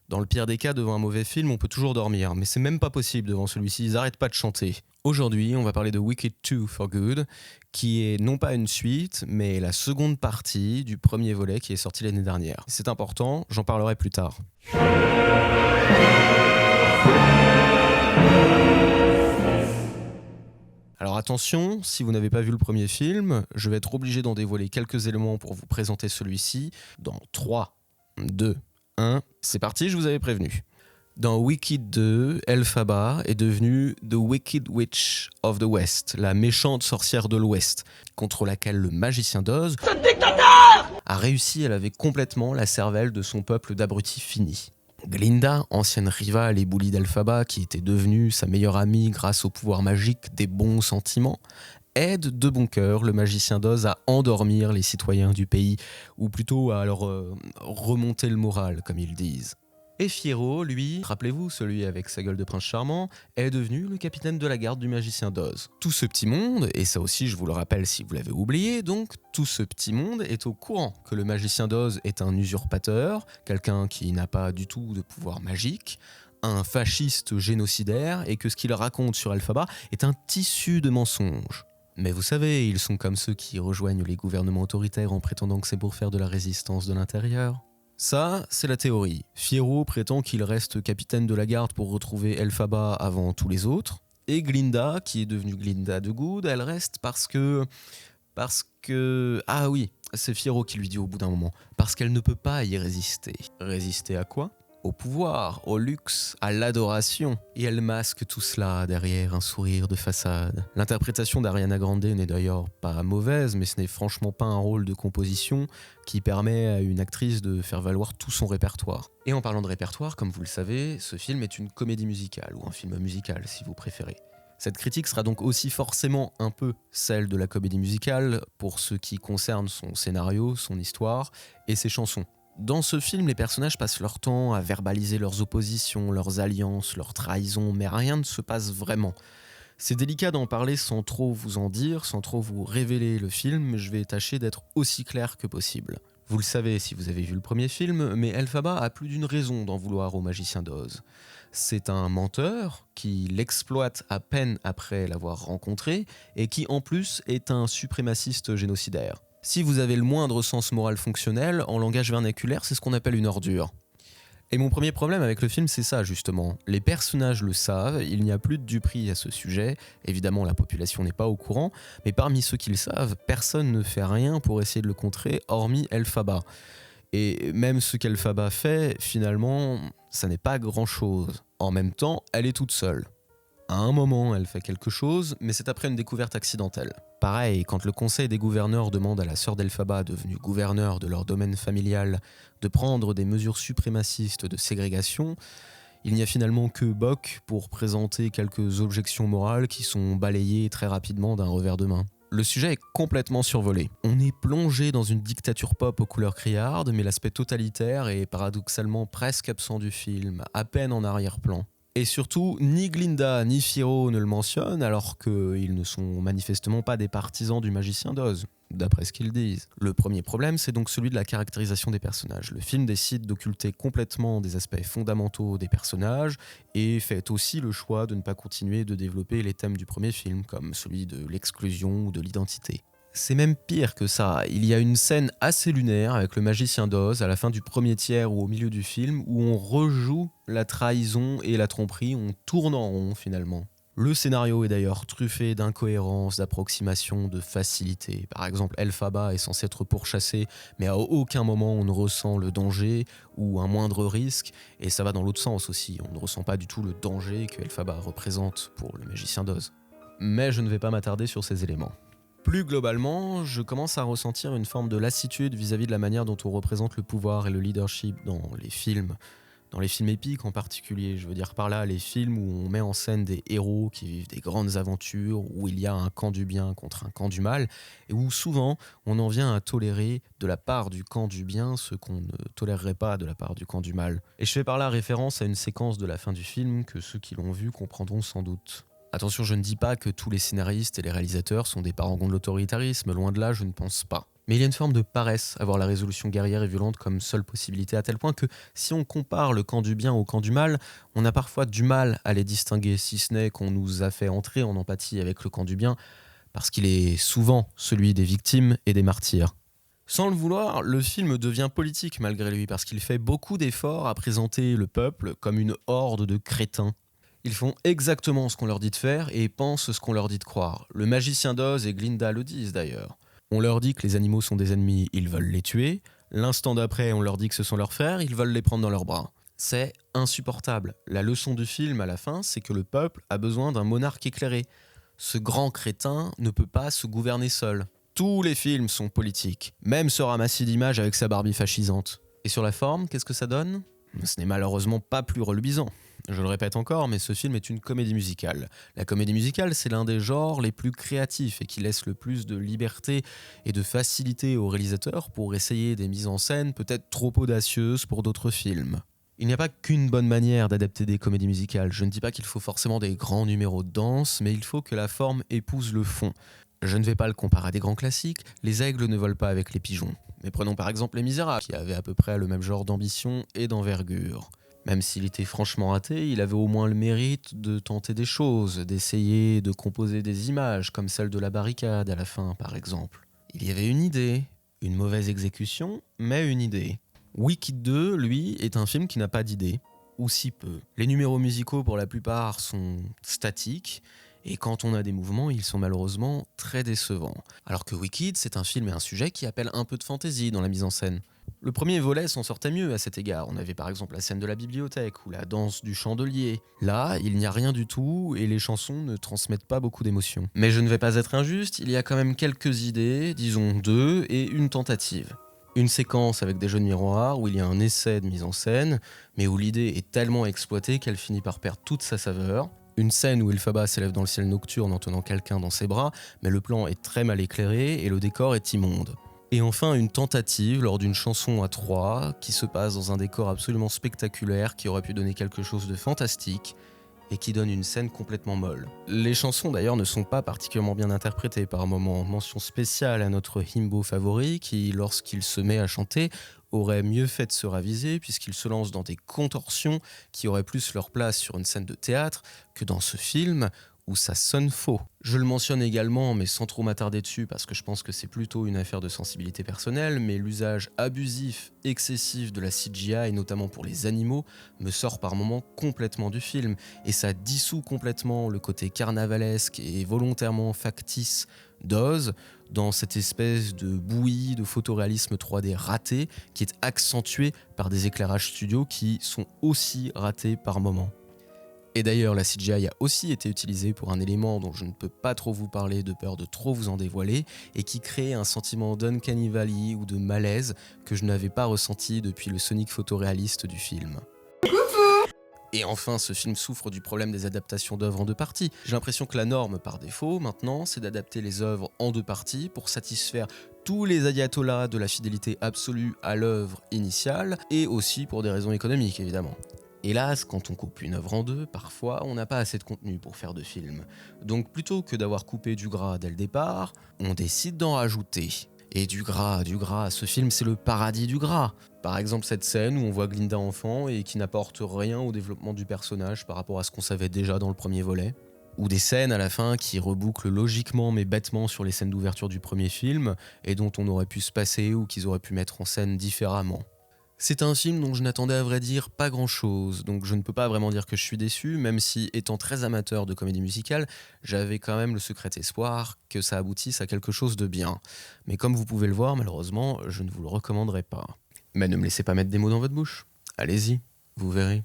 Dans le pire des cas, devant un mauvais film, on peut toujours dormir, mais c'est même pas possible devant celui-ci, ils arrêtent pas de chanter. Aujourd'hui, on va parler de Wicked 2 for Good, qui est non pas une suite, mais la seconde partie du premier volet qui est sorti l'année dernière. C'est important, j'en parlerai plus tard. Alors attention, si vous n'avez pas vu le premier film, je vais être obligé d'en dévoiler quelques éléments pour vous présenter celui-ci dans 3, 2, 1. C'est parti, je vous avais prévenu. Dans Wicked 2, Elphaba est devenue The Wicked Witch of the West, la méchante sorcière de l'Ouest, contre laquelle le magicien d'Oz a réussi à laver complètement la cervelle de son peuple d'abrutis finis. Glinda, ancienne rivale et bully d'Elphaba, qui était devenue sa meilleure amie grâce au pouvoir magique des bons sentiments, aide de bon cœur le magicien d'Oz à endormir les citoyens du pays, ou plutôt à leur remonter le moral, comme ils disent. Et Fiyero, lui, rappelez-vous, celui avec sa gueule de prince charmant, est devenu le capitaine de la garde du magicien d'Oz. Tout ce petit monde, et ça aussi je vous le rappelle si vous l'avez oublié, donc tout ce petit monde est au courant que le magicien d'Oz est un usurpateur, quelqu'un qui n'a pas du tout de pouvoir magique, un fasciste génocidaire, et que ce qu'il raconte sur Elphaba est un tissu de mensonges. Mais vous savez, ils sont comme ceux qui rejoignent les gouvernements autoritaires en prétendant que c'est pour faire de la résistance de l'intérieur. Ça, c'est la théorie. Fiyero prétend qu'il reste capitaine de la garde pour retrouver Elphaba avant tous les autres. Et Glinda, qui est devenue Glinda the Good, elle reste parce que... Ah oui, c'est Fiyero qui lui dit au bout d'un moment. Parce qu'elle ne peut pas y résister. Résister à quoi ? Au pouvoir, au luxe, à l'adoration. Et elle masque tout cela derrière un sourire de façade. L'interprétation d'Ariana Grande n'est d'ailleurs pas mauvaise, mais ce n'est franchement pas un rôle de composition qui permet à une actrice de faire valoir tout son répertoire. Et en parlant de répertoire, comme vous le savez, ce film est une comédie musicale, ou un film musical si vous préférez. Cette critique sera donc aussi forcément un peu celle de la comédie musicale pour ce qui concerne son scénario, son histoire et ses chansons. Dans ce film, les personnages passent leur temps à verbaliser leurs oppositions, leurs alliances, leurs trahisons, mais rien ne se passe vraiment. C'est délicat d'en parler sans trop vous en dire, sans trop vous révéler le film, mais je vais tâcher d'être aussi clair que possible. Vous le savez si vous avez vu le premier film, mais Elphaba a plus d'une raison d'en vouloir au magicien d'Oz. C'est un menteur qui l'exploite à peine après l'avoir rencontré et qui en plus est un suprémaciste génocidaire. Si vous avez le moindre sens moral fonctionnel, en langage vernaculaire, c'est ce qu'on appelle une ordure. Et mon premier problème avec le film, c'est ça justement. Les personnages le savent, il n'y a plus de duperie à ce sujet, évidemment la population n'est pas au courant, mais parmi ceux qui le savent, personne ne fait rien pour essayer de le contrer, hormis Elphaba. Et même ce qu'Elphaba fait, finalement, ça n'est pas grand-chose. En même temps, elle est toute seule. À un moment, elle fait quelque chose, mais c'est après une découverte accidentelle. Pareil, quand le conseil des gouverneurs demande à la sœur d'Elphaba, devenue gouverneure de leur domaine familial, de prendre des mesures suprémacistes de ségrégation, il n'y a finalement que Boq pour présenter quelques objections morales qui sont balayées très rapidement d'un revers de main. Le sujet est complètement survolé. On est plongé dans une dictature pop aux couleurs criardes, mais l'aspect totalitaire est paradoxalement presque absent du film, à peine en arrière-plan. Et surtout, ni Glinda ni Fiyero ne le mentionnent, alors qu'ils ne sont manifestement pas des partisans du magicien d'Oz, d'après ce qu'ils disent. Le premier problème, c'est donc celui de la caractérisation des personnages. Le film décide d'occulter complètement des aspects fondamentaux des personnages, et fait aussi le choix de ne pas continuer de développer les thèmes du premier film, comme celui de l'exclusion ou de l'identité. C'est même pire que ça, il y a une scène assez lunaire avec le magicien d'Oz à la fin du premier tiers ou au milieu du film où on rejoue la trahison et la tromperie, on tourne en rond finalement. Le scénario est d'ailleurs truffé d'incohérences, d'approximations, de facilité. Par exemple, Elphaba est censé être pourchassé, mais à aucun moment on ne ressent le danger ou un moindre risque, et ça va dans l'autre sens aussi, on ne ressent pas du tout le danger que Elphaba représente pour le magicien d'Oz. Mais je ne vais pas m'attarder sur ces éléments. Plus globalement, je commence à ressentir une forme de lassitude vis-à-vis de la manière dont on représente le pouvoir et le leadership dans les films épiques en particulier. Je veux dire par là les films où on met en scène des héros qui vivent des grandes aventures, où il y a un camp du bien contre un camp du mal, et où souvent on en vient à tolérer de la part du camp du bien ce qu'on ne tolérerait pas de la part du camp du mal. Et je fais par là référence à une séquence de la fin du film que ceux qui l'ont vu comprendront sans doute. Attention, je ne dis pas que tous les scénaristes et les réalisateurs sont des parangons de l'autoritarisme, loin de là, je ne pense pas. Mais il y a une forme de paresse à voir la résolution guerrière et violente comme seule possibilité, à tel point que si on compare le camp du bien au camp du mal, on a parfois du mal à les distinguer, si ce n'est qu'on nous a fait entrer en empathie avec le camp du bien, parce qu'il est souvent celui des victimes et des martyrs. Sans le vouloir, le film devient politique malgré lui, parce qu'il fait beaucoup d'efforts à présenter le peuple comme une horde de crétins. Ils font exactement ce qu'on leur dit de faire et pensent ce qu'on leur dit de croire. Le magicien d'Oz et Glinda le disent d'ailleurs. On leur dit que les animaux sont des ennemis, ils veulent les tuer. L'instant d'après, on leur dit que ce sont leurs frères, ils veulent les prendre dans leurs bras. C'est insupportable. La leçon du film à la fin, c'est que le peuple a besoin d'un monarque éclairé. Ce grand crétin ne peut pas se gouverner seul. Tous les films sont politiques, même ce ramassis d'images avec sa Barbie fascisante. Et sur la forme, qu'est-ce que ça donne ? Ce n'est malheureusement pas plus reluisant. Je le répète encore, mais ce film est une comédie musicale. La comédie musicale, c'est l'un des genres les plus créatifs et qui laisse le plus de liberté et de facilité aux réalisateurs pour essayer des mises en scène peut-être trop audacieuses pour d'autres films. Il n'y a pas qu'une bonne manière d'adapter des comédies musicales. Je ne dis pas qu'il faut forcément des grands numéros de danse, mais il faut que la forme épouse le fond. Je ne vais pas le comparer à des grands classiques, les aigles ne volent pas avec les pigeons. Mais prenons par exemple Les Misérables, qui avait à peu près le même genre d'ambition et d'envergure. Même s'il était franchement raté, il avait au moins le mérite de tenter des choses, d'essayer de composer des images, comme celle de la barricade à la fin par exemple. Il y avait une idée, une mauvaise exécution, mais une idée. Wicked 2, lui, est un film qui n'a pas d'idée, ou si peu. Les numéros musicaux pour la plupart sont statiques, et quand on a des mouvements, ils sont malheureusement très décevants. Alors que Wicked, c'est un film et un sujet qui appellent un peu de fantaisie dans la mise en scène. Le premier volet s'en sortait mieux à cet égard. On avait par exemple la scène de la bibliothèque ou la danse du chandelier. Là, il n'y a rien du tout et les chansons ne transmettent pas beaucoup d'émotions. Mais je ne vais pas être injuste, il y a quand même quelques idées, disons 2, et une tentative. Une séquence avec des jeux de miroirs où il y a un essai de mise en scène, mais où l'idée est tellement exploitée qu'elle finit par perdre toute sa saveur. Une scène où Elphaba s'élève dans le ciel nocturne en tenant quelqu'un dans ses bras, mais le plan est très mal éclairé et le décor est immonde. Et enfin, une tentative lors d'une chanson à 3 qui se passe dans un décor absolument spectaculaire qui aurait pu donner quelque chose de fantastique et qui donne une scène complètement molle. Les chansons d'ailleurs ne sont pas particulièrement bien interprétées par moments. Mention spéciale à notre himbo favori qui, lorsqu'il se met à chanter, aurait mieux fait de se raviser puisqu'il se lance dans des contorsions qui auraient plus leur place sur une scène de théâtre que dans ce film où ça sonne faux. Je le mentionne également, mais sans trop m'attarder dessus, parce que je pense que c'est plutôt une affaire de sensibilité personnelle, mais l'usage abusif, excessif de la CGI, notamment pour les animaux, me sort par moments complètement du film, et ça dissout complètement le côté carnavalesque et volontairement factice d'Oz dans cette espèce de bouillie de photoréalisme 3D raté, qui est accentué par des éclairages studio qui sont aussi ratés par moments. Et d'ailleurs, la CGI a aussi été utilisée pour un élément dont je ne peux pas trop vous parler de peur de trop vous en dévoiler et qui crée un sentiment d'uncanny valley ou de malaise que je n'avais pas ressenti depuis le Sonic photoréaliste du film. Et enfin, ce film souffre du problème des adaptations d'œuvres en 2 parties. J'ai l'impression que la norme par défaut, maintenant, c'est d'adapter les œuvres en 2 parties pour satisfaire tous les ayatollahs de la fidélité absolue à l'œuvre initiale et aussi pour des raisons économiques, évidemment. Hélas, quand on coupe une œuvre en 2, parfois on n'a pas assez de contenu pour faire 2 films. Donc plutôt que d'avoir coupé du gras dès le départ, on décide d'en rajouter. Et du gras, ce film c'est le paradis du gras. Par exemple cette scène où on voit Glinda enfant et qui n'apporte rien au développement du personnage par rapport à ce qu'on savait déjà dans le premier volet. Ou des scènes à la fin qui rebouclent logiquement mais bêtement sur les scènes d'ouverture du premier film et dont on aurait pu se passer ou qu'ils auraient pu mettre en scène différemment. C'est un film dont je n'attendais à vrai dire pas grand chose, donc je ne peux pas vraiment dire que je suis déçu, même si, étant très amateur de comédie musicale, j'avais quand même le secret espoir que ça aboutisse à quelque chose de bien. Mais comme vous pouvez le voir, malheureusement, je ne vous le recommanderai pas. Mais ne me laissez pas mettre des mots dans votre bouche. Allez-y, vous verrez.